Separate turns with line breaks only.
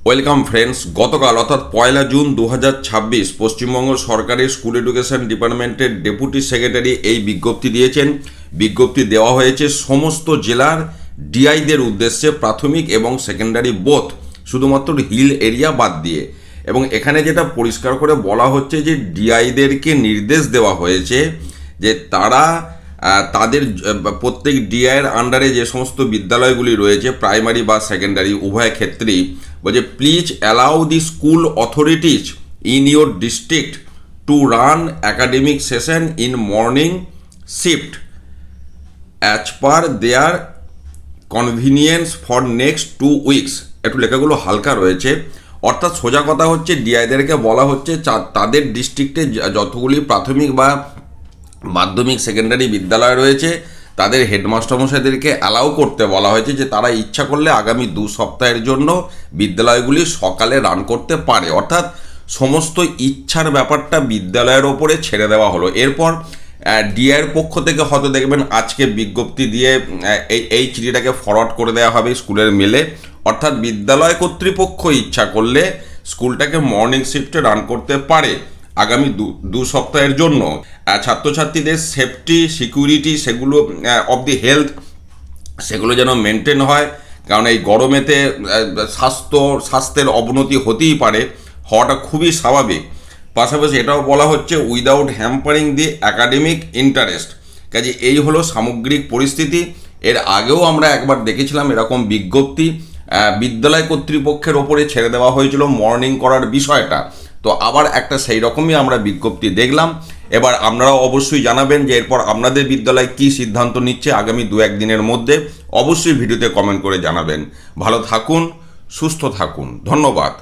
Welcome friends. গতকাল অর্থাৎ 1 June 2026 Paschimbanga সরকারের স্কুল এডুকেশন ডিপার্টমেন্টের ডেপুটি সেক্রেটারি এই বিজ্ঞপ্তি দিয়েছেন। বিজ্ঞপ্তি দেওয়া হয়েছে সমস্ত জেলার ডিআইদের উদ্দেশ্যে, প্রাথমিক এবং সেকেন্ডারি বোথ, শুধুমাত্র হিল এরিয়া বাদ দিয়ে। এবং এখানে যেটা পরিষ্কার করে বলা হচ্ছে যে ডিআইদেরকে নির্দেশ দেওয়া হয়েছে যে তারা তাদের প্রত্যেক ডিআইয়ের আন্ডারে যে সমস্ত বিদ্যালয়গুলি রয়েছে, প্রাইমারি বা সেকেন্ডারি উভয় ক্ষেত্রেই, বলছে please allow the school authorities in your district to run academic session in morning shift as per their convenience for next 2 weeks. একটু লেখাগুলো হালকা রয়েছে, অর্থাৎ সোজা কথা হচ্ছে ডিআইদেরকে বলা হচ্ছে তাদের ডিস্ট্রিক্টে যতগুলি প্রাথমিক বা মাধ্যমিক সেকেন্ডারি বিদ্যালয় রয়েছে তাদের হেডমাস্টারমশাইদেরকে অ্যালাউ করতে বলা হয়েছে যে তারা ইচ্ছা করলে আগামী 2 সপ্তাহের জন্য বিদ্যালয়গুলি সকালে রান করতে পারে। অর্থাৎ সমস্ত ইচ্ছার ব্যাপারটা বিদ্যালয়ের ওপরে ছেড়ে দেওয়া হলো। এরপর ডিআইয়ের পক্ষ থেকে হয়তো দেখবেন আজকে বিজ্ঞপ্তি দিয়ে এই চিঠিটাকে ফরওয়ার্ড করে দেওয়া হবে স্কুলের মেলে। অর্থাৎ বিদ্যালয় কর্তৃপক্ষ ইচ্ছা করলে স্কুলটাকে মর্নিং শিফটে রান করতে পারে আগামী 2 সপ্তাহের জন্য। ছাত্রছাত্রীদের সেফটি সিকিউরিটি সেগুলো অফ দি হেলথ সেগুলো যেন মেনটেন হয়, কারণ এই গরমেতে স্বাস্থ্যের অবনতি হতেই পারে, হওয়াটা খুবই স্বাভাবিক। পাশাপাশি এটাও বলা হচ্ছে উইদাউট হ্যাম্পারিং দি অ্যাকাডেমিক ইন্টারেস্ট। কাজে এই হলো সামগ্রিক পরিস্থিতি। এর আগেও আমরা একবার দেখেছিলাম এরকম বিজ্ঞপ্তি বিদ্যালয় কর্তৃপক্ষের ওপরে ছেড়ে দেওয়া হয়েছিল মর্নিং করার বিষয়টা। তো আবার একটা সেই রকমই আমরা বিজ্ঞপ্তি দেখলাম। এবার আপনারাও অবশ্যই জানাবেন যে এরপর আপনাদের বিদ্যালয় কী সিদ্ধান্ত নিচ্ছে আগামী 2-1 দিনের মধ্যে। অবশ্যই ভিডিওতে কমেন্ট করে জানাবেন। ভালো থাকুন, সুস্থ থাকুন, ধন্যবাদ।